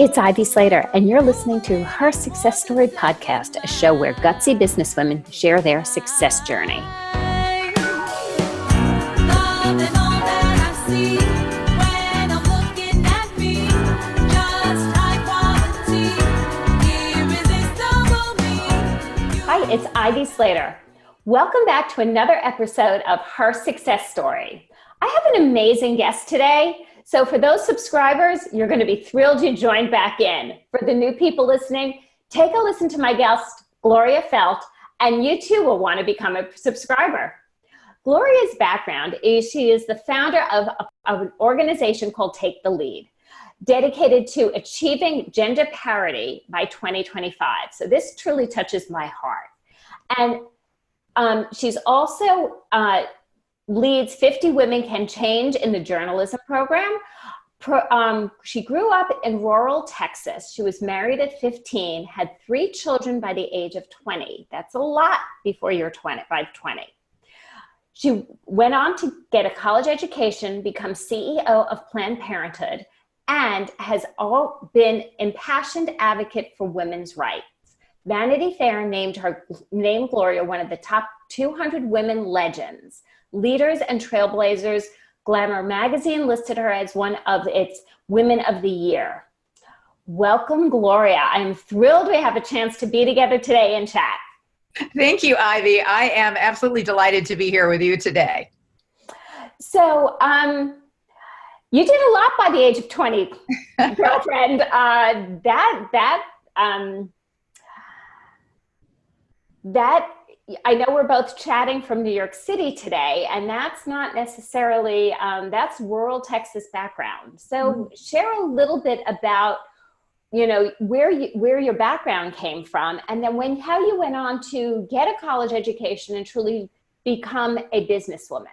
it's Ivy Slater, and you're listening to Her Success Story Podcast, a show where gutsy businesswomen share their success journey. Hi, it's Ivy Slater. Welcome back to another episode of Her Success Story. I have an amazing guest today. So for those subscribers, you're going to be thrilled you joined back in. For the new people listening, take a listen to my guest, Gloria Feldt, and you too will want to become a subscriber. Gloria's background is she is the founder of an organization called Take the Lead, dedicated to achieving gender parity by 2025. So this truly touches my heart. And she's also leads 50 Women Can Change in the journalism program. She grew up in rural Texas. She was married at 15, had 3 children by the age of 20. That's a lot before you're 20, by 20. She went on to get a college education, become CEO of Planned Parenthood, and has been impassioned advocate for women's rights. Vanity Fair named Gloria one of the top 200 women legends. Leaders and Trailblazers Glamour Magazine listed her as one of its Women of the Year. Welcome, Gloria. I'm thrilled we have a chance to be together today and chat. Thank you, Ivy. I am absolutely delighted to be here with you today. So, you did a lot by the age of 20, girlfriend. I know we're both chatting from New York City today, and that's not necessarily, that's rural Texas background. So share a little bit about, where your background came from, and then how you went on to get a college education and truly become a businesswoman.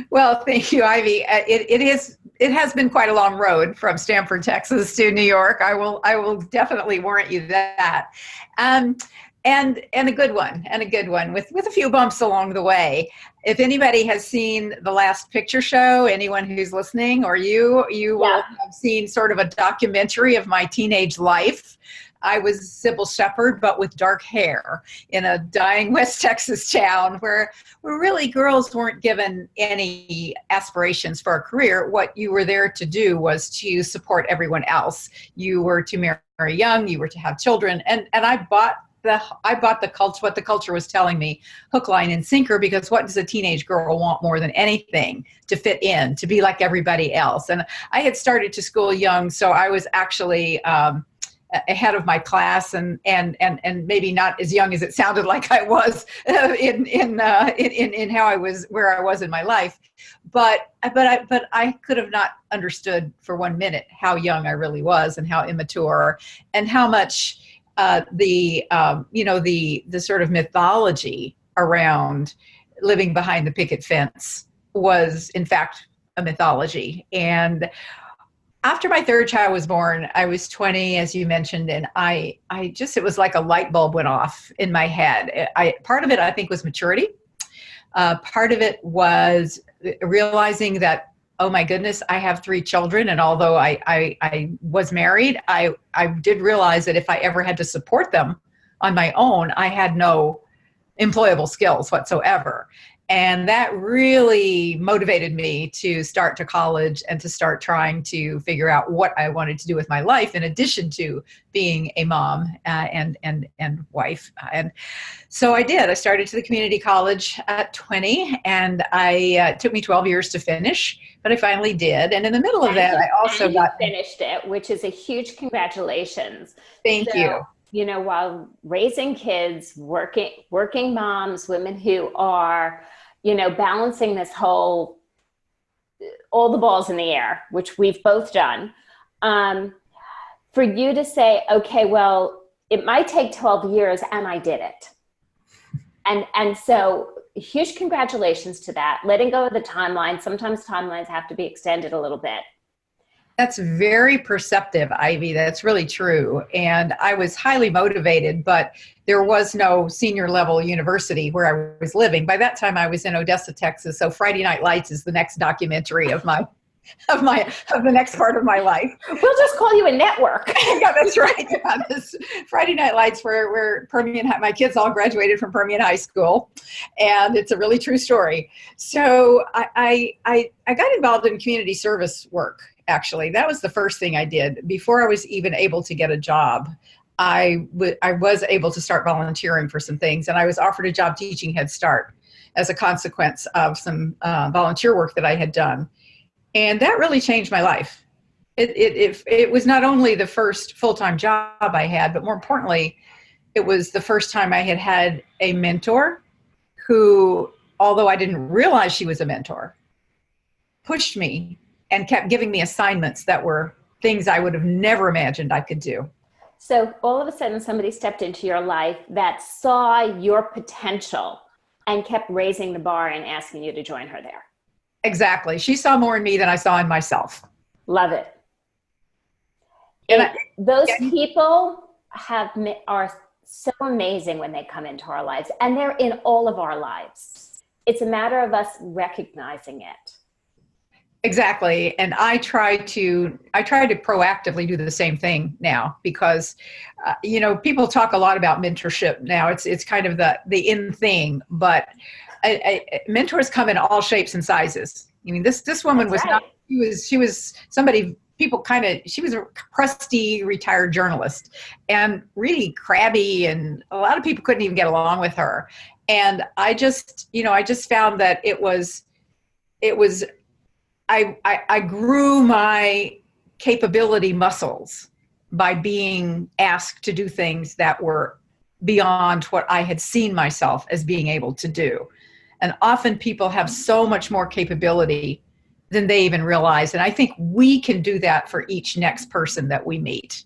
Well, thank you, Ivy. It has been quite a long road from Stamford, Texas to New York. I will definitely warrant you that. And a good one with a few bumps along the way. If anybody has seen The Last Picture Show, anyone who's listening, or you will have seen sort of a documentary of my teenage life. I was Sybil Shepherd, but with dark hair in a dying West Texas town where really girls weren't given any aspirations for a career. What you were there to do was to support everyone else. You were to marry young, you were to have children, and I bought what the culture was telling me, hook, line, and sinker, because what does a teenage girl want more than anything? To fit in, to be like everybody else. And I had started to school young, so I was actually ahead of my class, and maybe not as young as it sounded like I was in how I was, where I was in my life. But I could have not understood for 1 minute how young I really was, and how immature, and how much the sort of mythology around living behind the picket fence was in fact a mythology. And after my third child was born, I was 20, as you mentioned, and it was like a light bulb went off in my head. Part of it, I think, was maturity. Part of it was realizing that, oh my goodness, I have 3 children. And although I was married, I did realize that if I ever had to support them on my own, I had no employable skills whatsoever. And that really motivated me to start to college and to start trying to figure out what I wanted to do with my life, in addition to being a mom and wife. And so I did. I started to the community college at 20, and it took me 12 years to finish, but I finally did. And in the middle of that, I also finished it, which is a huge congratulations. Thank you. While raising kids, working moms, women who are, balancing this all the balls in the air, which we've both done, for you to say, okay, well, it might take 12 years, and I did it. And so huge congratulations to that. Letting go of the timeline. Sometimes timelines have to be extended a little bit. That's very perceptive, Ivy. That's really true. And I was highly motivated, but there was no senior level university where I was living. By that time, I was in Odessa, Texas. So Friday Night Lights is the next documentary of my of the next part of my life. We'll just call you a network. Yeah, that's right. Yeah, this Friday Night Lights, where my kids all graduated from Permian High School, and it's a really true story. So I got involved in community service work. Actually, that was the first thing I did before I was even able to get a job. I was able to start volunteering for some things, and I was offered a job teaching Head Start as a consequence of some volunteer work that I had done. And that really changed my life. It was not only the first full-time job I had, but more importantly, it was the first time I had a mentor who, although I didn't realize she was a mentor, pushed me and kept giving me assignments that were things I would have never imagined I could do. So all of a sudden somebody stepped into your life that saw your potential and kept raising the bar and asking you to join her there. Exactly. She saw more in me than I saw in myself. Love it. And those people are so amazing when they come into our lives, and they're in all of our lives. It's a matter of us recognizing it. Exactly. And I try to proactively do the same thing now because, people talk a lot about mentorship now. It's kind of the in thing, but mentors come in all shapes and sizes. I mean, this woman was not, she was somebody, she was a crusty retired journalist and really crabby, and a lot of people couldn't even get along with her. And I just found that I grew my capability muscles by being asked to do things that were beyond what I had seen myself as being able to do. And often people have so much more capability than they even realize. And I think we can do that for each next person that we meet.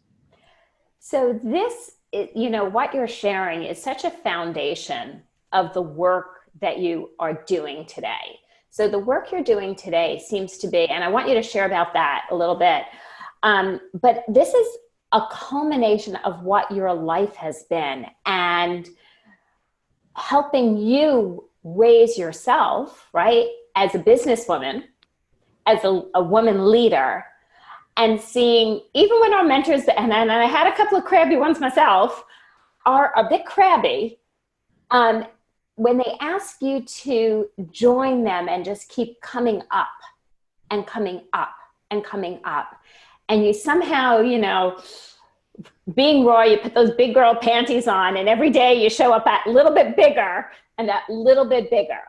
So this, what you're sharing is such a foundation of the work that you are doing today. So the work you're doing today seems to be, and I want you to share about that a little bit, but this is a culmination of what your life has been and helping you raise yourself, right, as a businesswoman, as a woman leader, and seeing, even when our mentors, and I had a couple of crabby ones myself, are a bit crabby, when they ask you to join them and just keep coming up and coming up and coming up, and you somehow, being raw, you put those big girl panties on, and every day you show up a little bit bigger and that little bit bigger.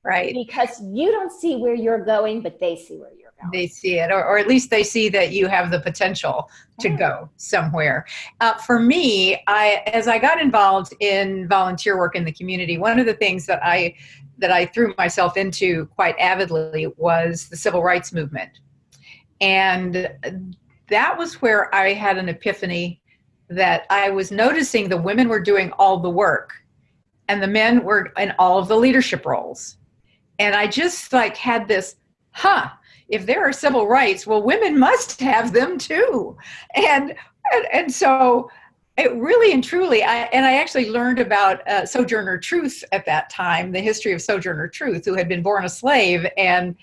Right. Because you don't see where you're going, but they see where you're going. They see it, or at least they see that you have the potential to go somewhere. For me, as I got involved in volunteer work in the community, one of the things that I threw myself into quite avidly was the civil rights movement. And that was where I had an epiphany that I was noticing the women were doing all the work and the men were in all of the leadership roles. And I just had this, if there are civil rights, well, women must have them too. And so it really and truly, I actually learned about Sojourner Truth at that time, the history of Sojourner Truth, who had been born a slave and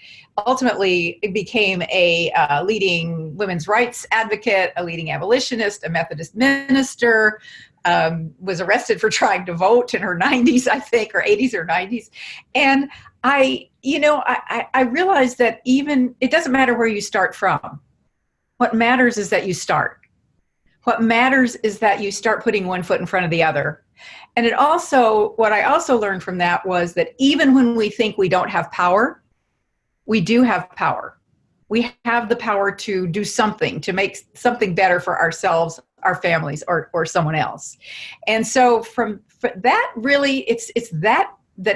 ultimately became a leading women's rights advocate, a leading abolitionist, a Methodist minister, was arrested for trying to vote in her 90s, I think, or 80s or 90s. And I realized that even, it doesn't matter where you start from. What matters is that you start. What matters is that you start putting one foot in front of the other. And what I also learned from that was that even when we think we don't have power, we do have power. We have the power to do something, to make something better for ourselves, our families, or someone else. And so from that, really, it's that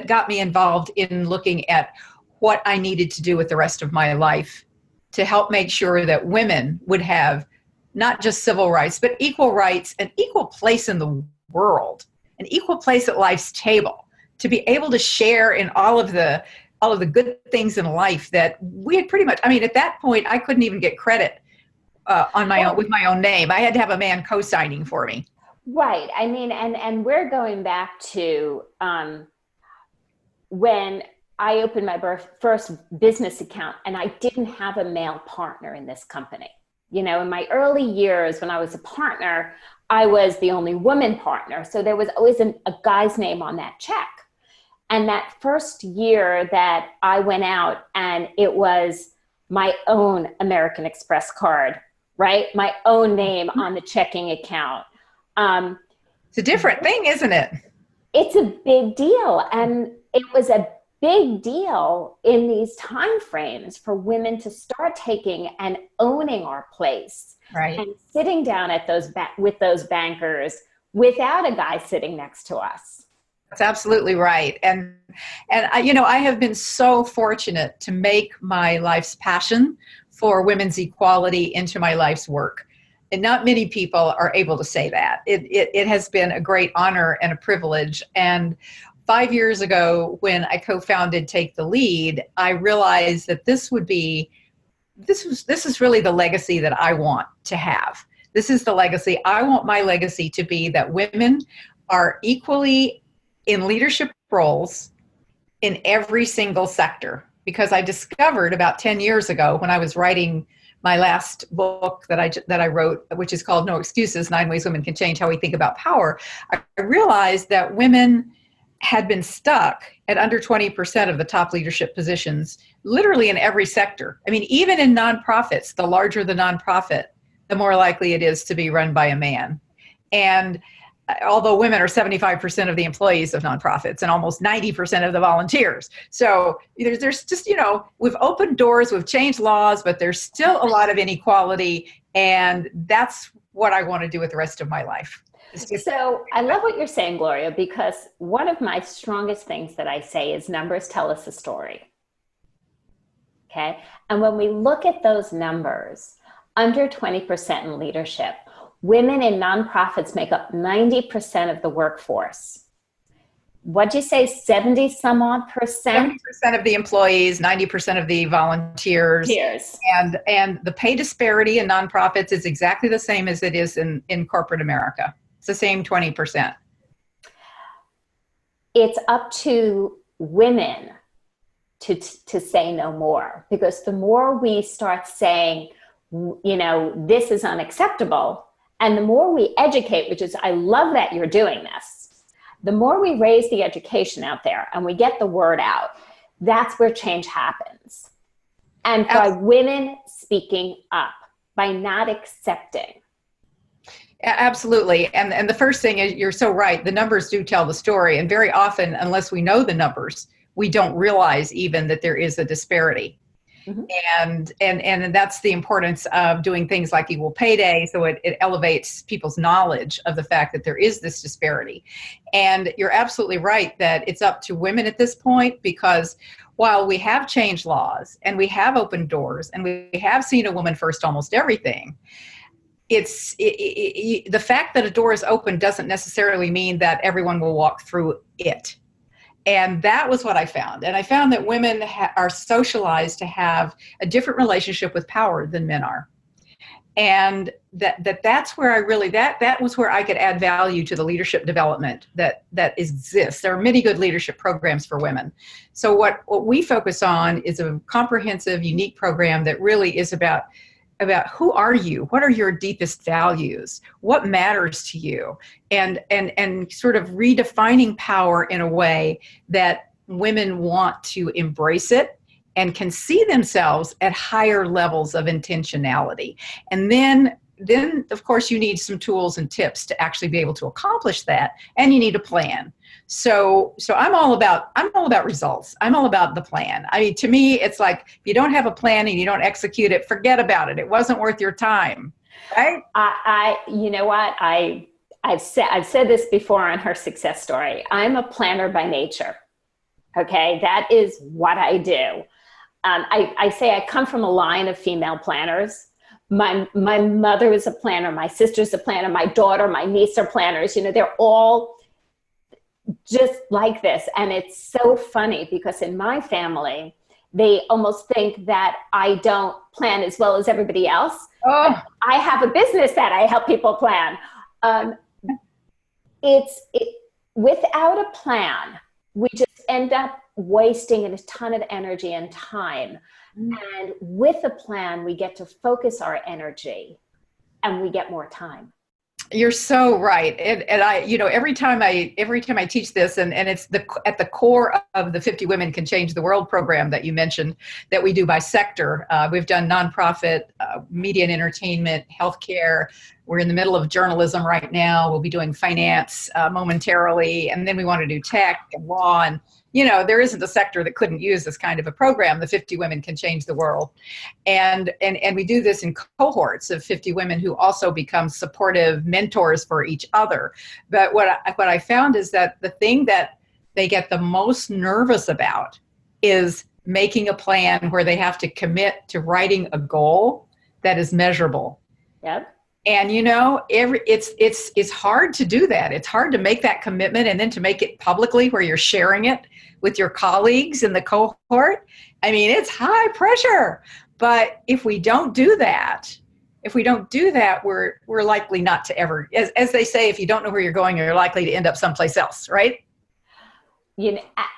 got me involved in looking at what I needed to do with the rest of my life to help make sure that women would have not just civil rights, but equal rights, an equal place in the world, an equal place at life's table, to be able to share in all of the good things in life that we had pretty much, at that point, I couldn't even get credit on my own, with my own name. I had to have a man co-signing for me. Right. And we're going back to when I opened my first business account, and I didn't have a male partner in this company. In my early years when I was a partner, I was the only woman partner. So there was always a guy's name on that check. And that first year that I went out, and it was my own American Express card, right? My own name on the checking account. It's a different thing, isn't it? It's a big deal. And it was a big deal in these time frames for women to start taking and owning our place, right, and sitting down at with those bankers without a guy sitting next to us. That's absolutely right. And I have been so fortunate to make my life's passion for women's equality into my life's work. And not many people are able to say that. It has been a great honor and a privilege. And 5 years ago, when I co-founded Take the Lead, I realized that this is really the legacy that I want to have. This is the legacy. I want my legacy to be that women are equally in leadership roles in every single sector. Because I discovered about 10 years ago, when I was writing my last book that I wrote, which is called No Excuses, 9 Ways Women Can Change How We Think About Power, I realized that women had been stuck at under 20% of the top leadership positions, literally in every sector. I mean, even in nonprofits, the larger the nonprofit, the more likely it is to be run by a man. And although women are 75% of the employees of nonprofits and almost 90% of the volunteers. So there's just, we've opened doors, we've changed laws, but there's still a lot of inequality. And that's what I want to do with the rest of my life. So I love what you're saying, Gloria, because one of my strongest things that I say is numbers tell us a story. Okay. And when we look at those numbers, under 20% in leadership, women in nonprofits make up 90% of the workforce. What'd you say, 70 some odd percent? 70% of the employees, 90% of the volunteers. And the pay disparity in nonprofits is exactly the same as it is in corporate America. It's the same 20%. It's up to women to say no more, because the more we start saying, this is unacceptable, and the more we educate, which is, I love that you're doing this, the more we raise the education out there and we get the word out, that's where change happens. And by women speaking up, by not accepting. Absolutely. And the first thing is, you're so right, the numbers do tell the story. And very often, unless we know the numbers, we don't realize even that there is a disparity. Mm-hmm. And that's the importance of doing things like Equal Pay Day. So it elevates people's knowledge of the fact that there is this disparity. And you're absolutely right that it's up to women at this point, because while we have changed laws and we have opened doors and we have seen a woman first almost everything, the fact that a door is open doesn't necessarily mean that everyone will walk through it. And that was what I found. And I found that women are socialized to have a different relationship with power than men are. And that's where that was where I could add value to the leadership development that exists. There are many good leadership programs for women. So what we focus on is a comprehensive, unique program that really is about who are you? What are your deepest values? What matters to you? And sort of redefining power in a way that women want to embrace it and can see themselves at higher levels of intentionality. And then of course you need some tools and tips to actually be able to accomplish that, and you need a plan. So I'm all about results. I'm all about the plan. I mean, to me, it's like, if you don't have a plan and you don't execute it, forget about it. It wasn't worth your time, right? You know what? I've said this before on Her Success Story. I'm a planner by nature. Okay, that is what I do. I say I come from a line of female planners. My mother was a planner. My sister's a planner. My daughter, my niece are planners. They're all just like this. And it's so funny because in my family, they almost think that I don't plan as well as everybody else. Oh. I have a business that I help people plan. Without a plan, we just end up wasting a ton of energy and time. And with a plan, we get to focus our energy and we get more time. You're so right. And I, every time I teach this, and it's at the core of the 50 Women Can Change the World program that you mentioned, that we do by sector. We've done nonprofit, media and entertainment, healthcare. We're in the middle of journalism right now. We'll be doing finance momentarily. And then we want to do tech and law. And, there isn't a sector that couldn't use this kind of a program. The 50 Women Can Change the World. And we do this in cohorts of 50 women who also become supportive mentors for each other. But what I found is that the thing that they get the most nervous about is making a plan where they have to commit to writing a goal that is measurable. Yep. And it's hard to do that. It's hard to make that commitment and then to make it publicly where you're sharing it with your colleagues in the cohort. I mean, it's high pressure. But if we don't do that, we're likely not to ever, as they say, if you don't know where you're going, you're likely to end up someplace else, right?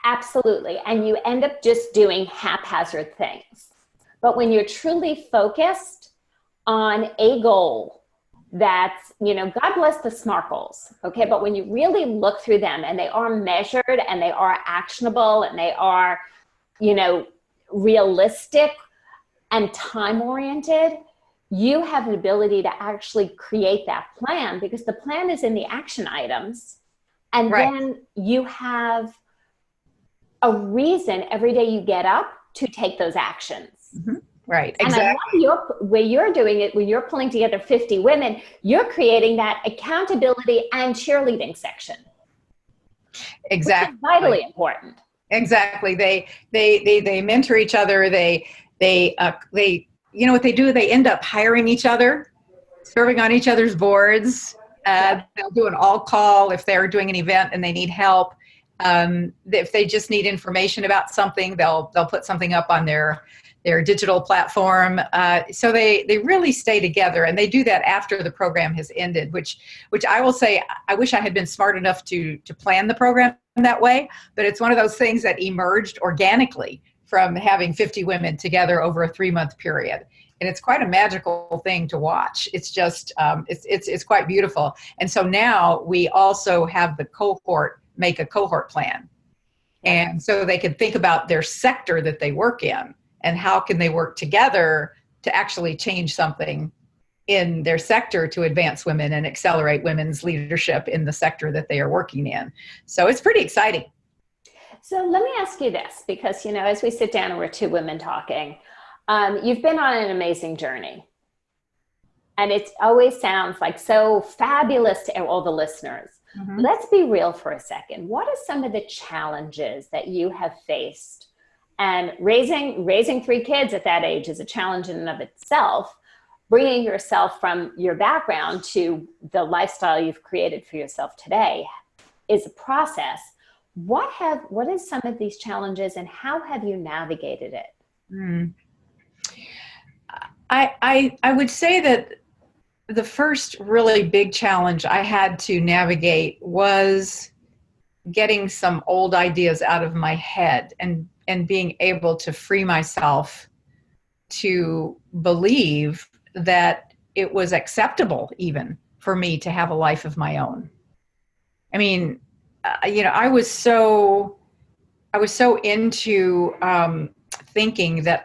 Absolutely. And you end up just doing haphazard things. But when you're truly focused on a goal, that's, God bless the SMART goals, okay? But when you really look through them and they are measured and they are actionable and they are, realistic and time-oriented, you have an ability to actually create that plan because the plan is in the action items. And right. Then you have a reason every day you get up to take those actions. Mm-hmm. Right, and exactly. I love where you're doing it, when you're pulling together 50 women, you're creating that accountability and cheerleading section. Exactly. Which is vitally important. Exactly. They mentor each other. They what they do, they end up hiring each other, serving on each other's boards. They'll do an all call if they're doing an event and they need help. If they just need information about something, they'll put something up on their digital platform. So they really stay together, and they do that after the program has ended, which I will say, I wish I had been smart enough to plan the program that way, but it's one of those things that emerged organically from having 50 women together over a 3-month period. And it's quite a magical thing to watch. It's just, it's quite beautiful. And so now we also have the cohort make a cohort plan. And so they can think about their sector that they work in and how can they work together to actually change something in their sector to advance women and accelerate women's leadership in the sector that they are working in. So it's pretty exciting. So let me ask you this, because, as we sit down and we're two women talking, you've been on an amazing journey. And it always sounds like so fabulous to all the listeners. Mm-hmm. Let's be real for a second. What are some of the challenges that you have faced? And raising 3 kids at that age is a challenge in and of itself. Bringing yourself from your background to the lifestyle you've created for yourself today is a process. What is some of these challenges and how have you navigated it? I would say that the first really big challenge I had to navigate was getting some old ideas out of my head and being able to free myself to believe that it was acceptable even for me to have a life of my own. I mean, I was so into thinking that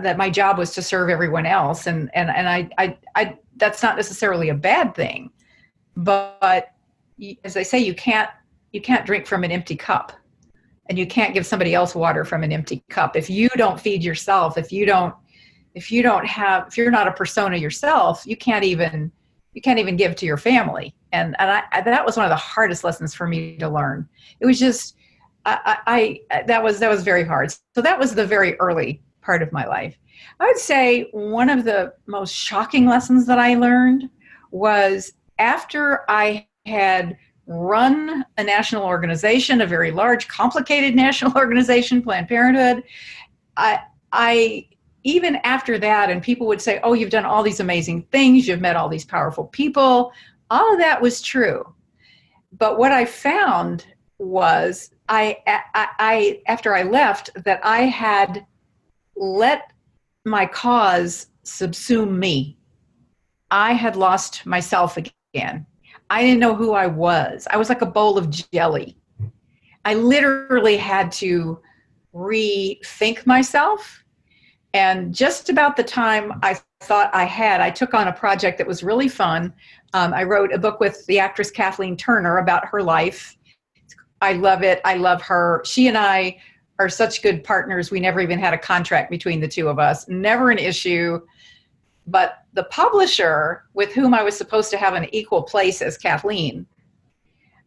that my job was to serve everyone else, and I that's not necessarily a bad thing, but as they say, you can't drink from an empty cup, and you can't give somebody else water from an empty cup. If you don't feed yourself, if you're not a persona yourself, you can't even give to your family. And that was one of the hardest lessons for me to learn. It was just, that was very hard. So that was the very early part of my life. I would say one of the most shocking lessons that I learned was after I had run a national organization, a very large, complicated national organization, Planned Parenthood. I even after that, and people would say, oh, you've done all these amazing things, you've met all these powerful people. All of that was true. But what I found was I after I left, that I had let my cause subsume me. I had lost myself again. I didn't know who I was. I was like a bowl of jelly. I literally had to rethink myself. And just about the time I thought I took on a project that was really fun. I wrote a book with the actress Kathleen Turner about her life. I love it. I love her. She and I are such good partners. We never even had a contract between the two of us. Never an issue. But the publisher with whom I was supposed to have an equal place as Kathleen,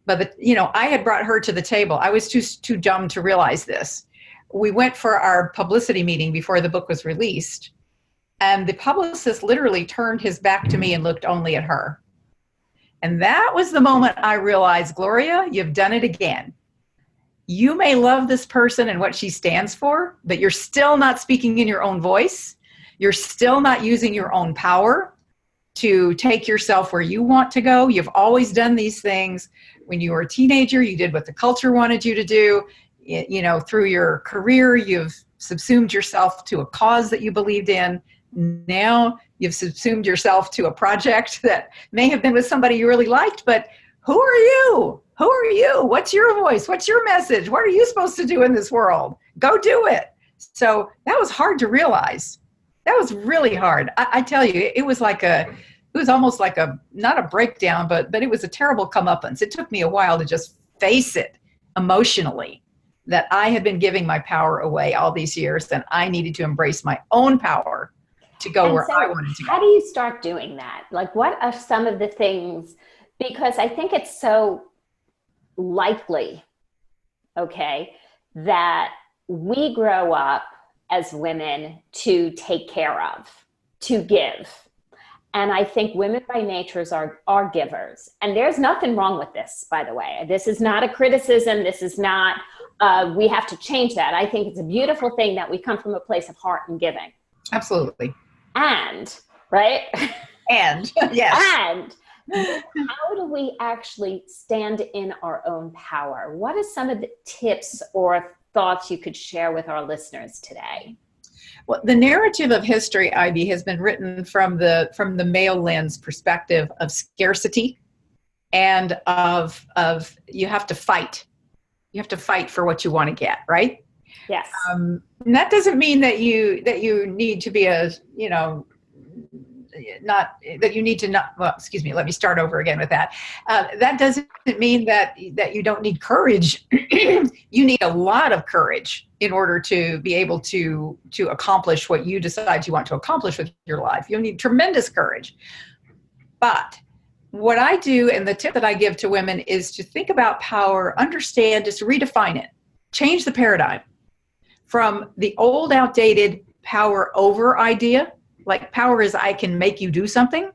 I had brought her to the table. I was too dumb to realize this. We went for our publicity meeting before the book was released, and the publicist literally turned his back to me and looked only at her. And that was the moment I realized, Gloria, you've done it again. You may love this person and what she stands for, but you're still not speaking in your own voice. You're still not using your own power to take yourself where you want to go. You've always done these things. When you were a teenager, you did what the culture wanted you to do. Through your career, you've subsumed yourself to a cause that you believed in. Now you've subsumed yourself to a project that may have been with somebody you really liked, but who are you? Who are you? What's your voice? What's your message? What are you supposed to do in this world? Go do it. So that was hard to realize. That was really hard. I tell you, it was almost like not a breakdown, but it was a terrible comeuppance. It took me a while to just face it emotionally, that I had been giving my power away all these years, and I needed to embrace my own power to go where I wanted to go. How do you start doing that? Like, what are some of the things? Because I think it's so likely, okay, that we grow up as women to take care of, to give. And I think women by nature are givers. And there's nothing wrong with this, by the way. This is not a criticism. This is not, we have to change that. I think it's a beautiful thing that we come from a place of heart and giving. Absolutely. And, right? And, yes. And how do we actually stand in our own power? What are some of the tips or thoughts you could share with our listeners today? Well, the narrative of history, Ivy, has been written from the male lens perspective of scarcity and of you have to fight. You have to fight for what you want to get, right? Yes. And that doesn't mean that you need to be let me start over again with that. That doesn't mean that you don't need courage. You need a lot of courage in order to be able to accomplish what you decide you want to accomplish with your life. You'll need tremendous courage. But what I do, and the tip that I give to women, is to think about power, understand, just redefine it, change the paradigm from the old, outdated power over idea, like power is I can make you do something,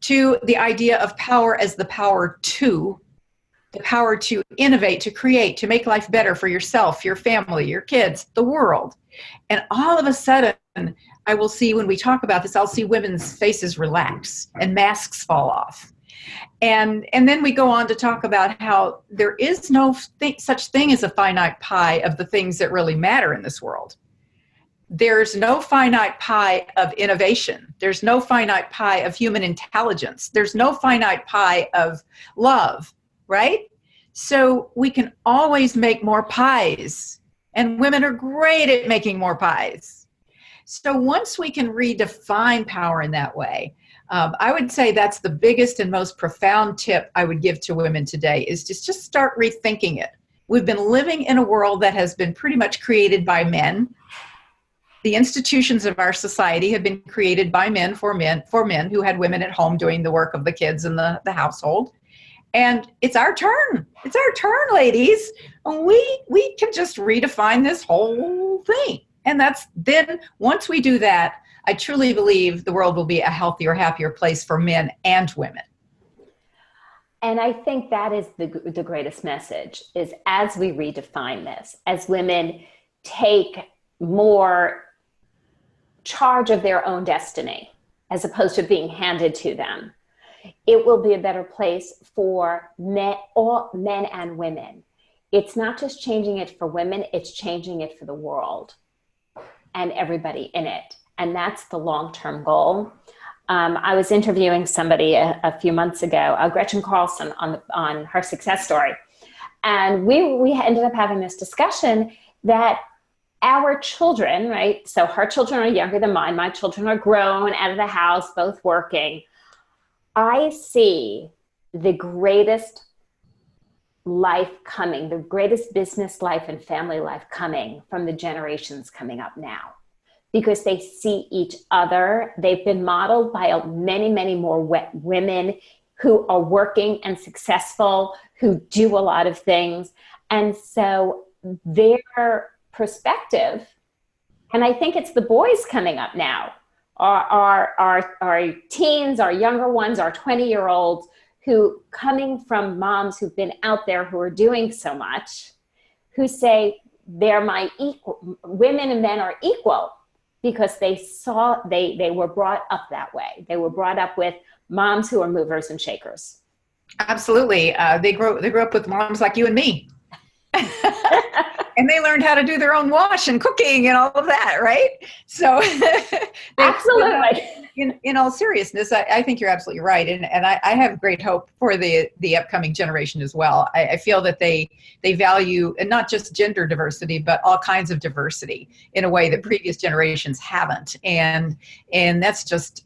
to the idea of power as the power to innovate, to create, to make life better for yourself, your family, your kids, the world. And all of a sudden, I will see, when we talk about this, I'll see women's faces relax and masks fall off. And then we go on to talk about how there is no such thing as a finite pie of the things that really matter in this world. There's no finite pie of innovation. There's no finite pie of human intelligence. There's no finite pie of love, right? So we can always make more pies, and women are great at making more pies. So once we can redefine power in that way, I would say that's the biggest and most profound tip I would give to women today, is just start rethinking it. We've been living in a world that has been pretty much created by men. The institutions of our society have been created by men for men who had women at home doing the work of the kids and the household. And it's our turn. It's our turn, ladies. We can just redefine this whole thing. And then once we do that, I truly believe the world will be a healthier, happier place for men and women. And I think that is the greatest message, is as we redefine this, as women take more charge of their own destiny, as opposed to being handed to them, it will be a better place for men and women. it's not just changing it for women, it's changing it for the world and everybody in it. And that's the long-term goal. I was interviewing somebody a few months ago, Gretchen Carlson, on her success story. And we ended up having this discussion that our children, right? So her children are younger than mine. My children are grown, out of the house, both working. I see the greatest life coming, the greatest business life and family life coming from the generations coming up now, because they see each other. They've been modeled by many, many more women who are working and successful, who do a lot of things. And so their perspective, and I think it's the boys coming up now, our teens, our younger ones, our 20-year-olds, who coming from moms who've been out there who are doing so much, who say they're my equal, women and men are equal, because they were brought up that way. They were brought up with moms who are movers and shakers. Absolutely. They grew up with moms like you and me. And they learned how to do their own wash and cooking and all of that, right? So absolutely. In all seriousness, I think you're absolutely right. And I have great hope for the upcoming generation as well. I feel that they value, and not just gender diversity, but all kinds of diversity in a way that previous generations haven't. And that's just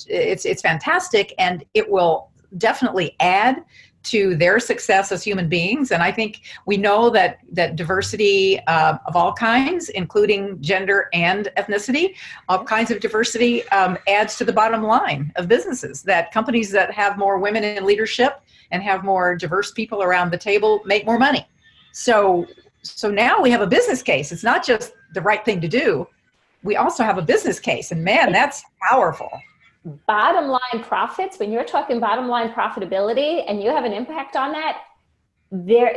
it's fantastic, and it will definitely add to their success as human beings. And I think we know that diversity of all kinds, including gender and ethnicity, all kinds of diversity adds to the bottom line of businesses, that companies that have more women in leadership and have more diverse people around the table make more money. So now we have a business case. It's not just the right thing to do. We also have a business case, and man, that's powerful. Bottom line profits, when you're talking bottom line profitability and you have an impact on that,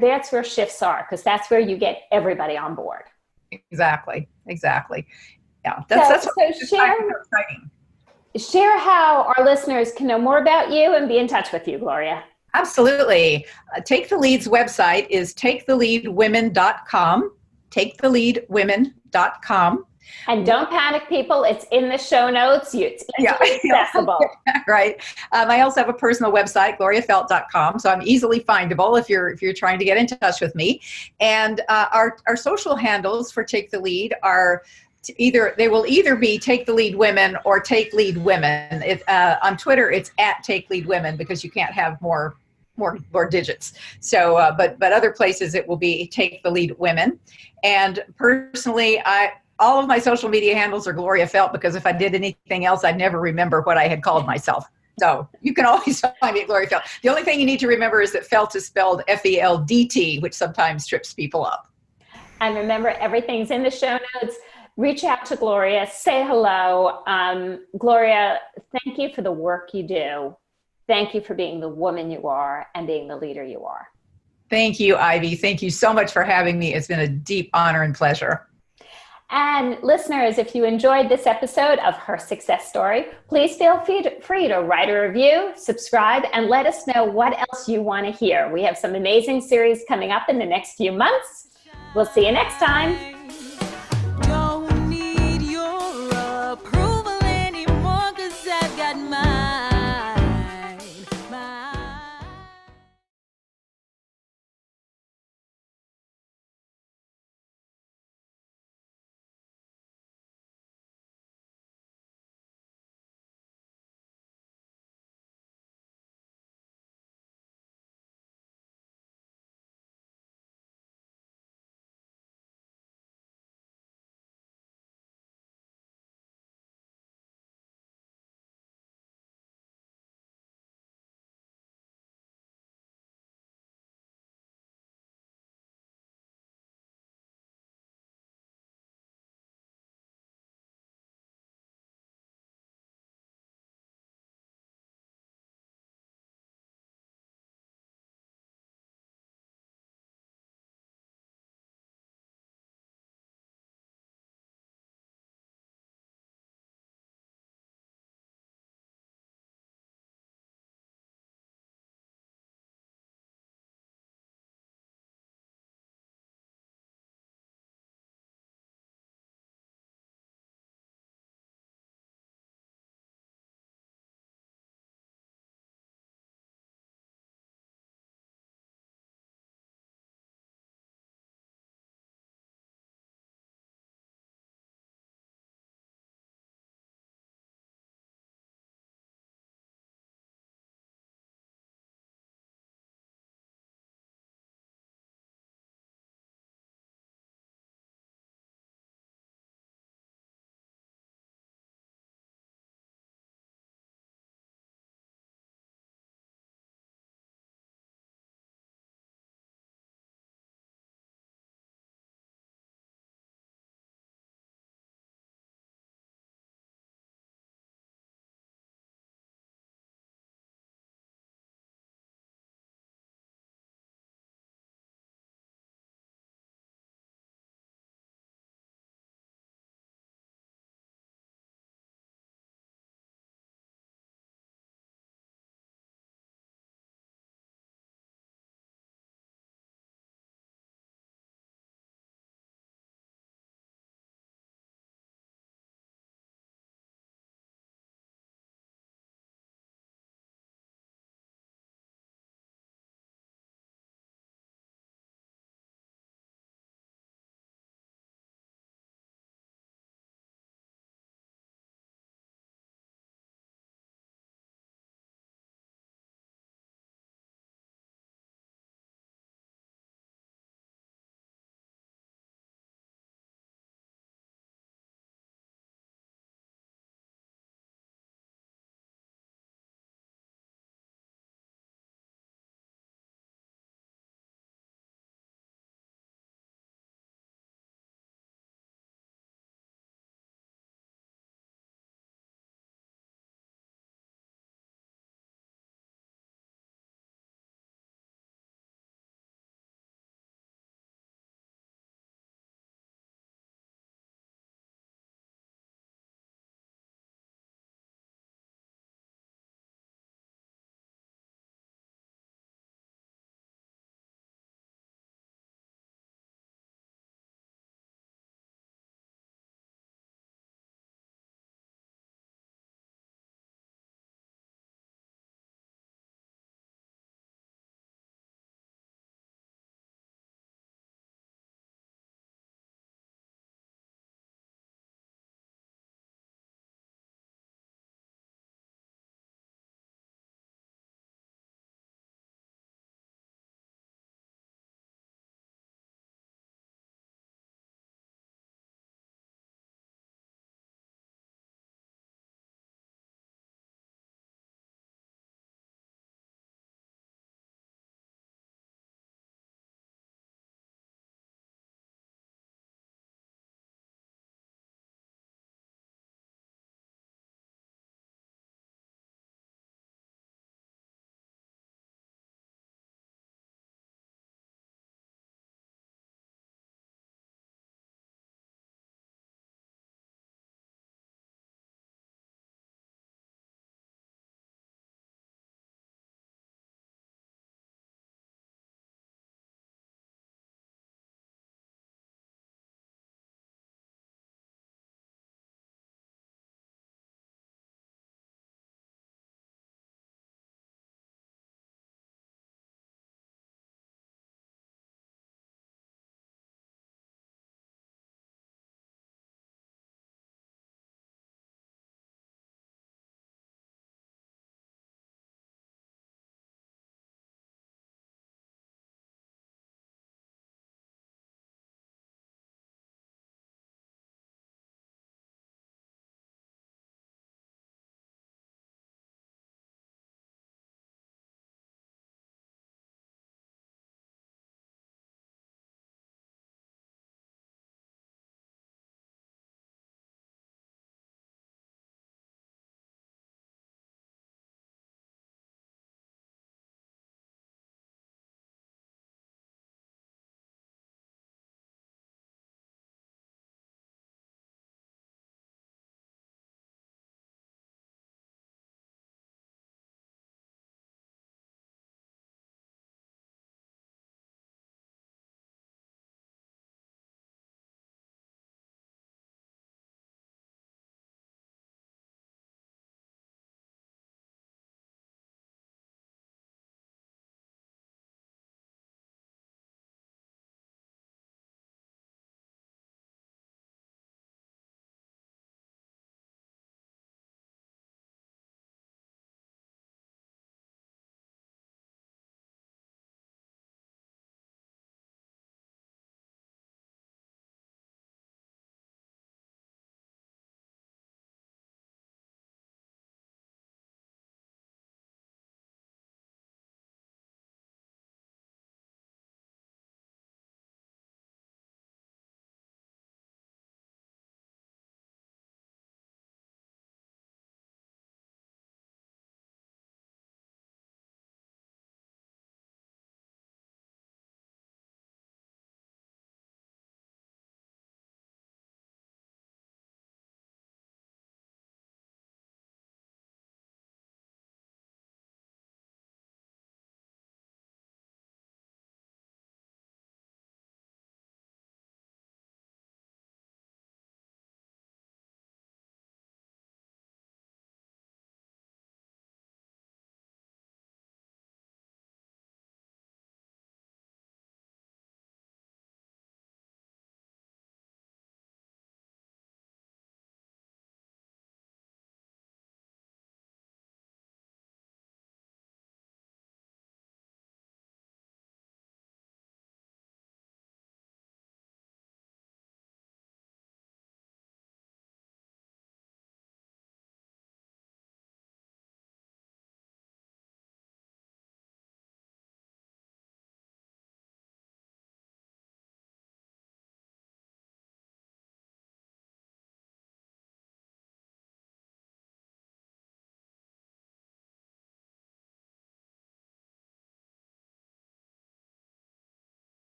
that's where shifts are, because that's where you get everybody on board. Exactly. Yeah, that's share how our listeners can know more about you and be in touch with you, Gloria. Absolutely. Take the Lead's website is taketheleadwomen.com, taketheleadwomen.com. And don't panic, people. It's in the show notes. It's accessible. Right. I also have a personal website, gloriafeldt.com. So I'm easily findable if you're trying to get in touch with me. And our social handles for Take the Lead are they will either be Take the Lead Women or Take Lead Women. On Twitter, it's at Take Lead Women, because you can't have more digits. So, but other places it will be Take the Lead Women. And personally, all of my social media handles are Gloria Feldt, because if I did anything else, I'd never remember what I had called myself. So you can always find me at Gloria Feldt. The only thing you need to remember is that Feldt is spelled Feldt, which sometimes trips people up. And remember, everything's in the show notes. Reach out to Gloria, say hello. Gloria, thank you for the work you do. Thank you for being the woman you are and being the leader you are. Thank you, Ivy. Thank you so much for having me. It's been a deep honor and pleasure. And listeners, if you enjoyed this episode of Her Success Story, please feel free to write a review, subscribe, and let us know what else you want to hear. We have some amazing series coming up in the next few months. We'll see you next time.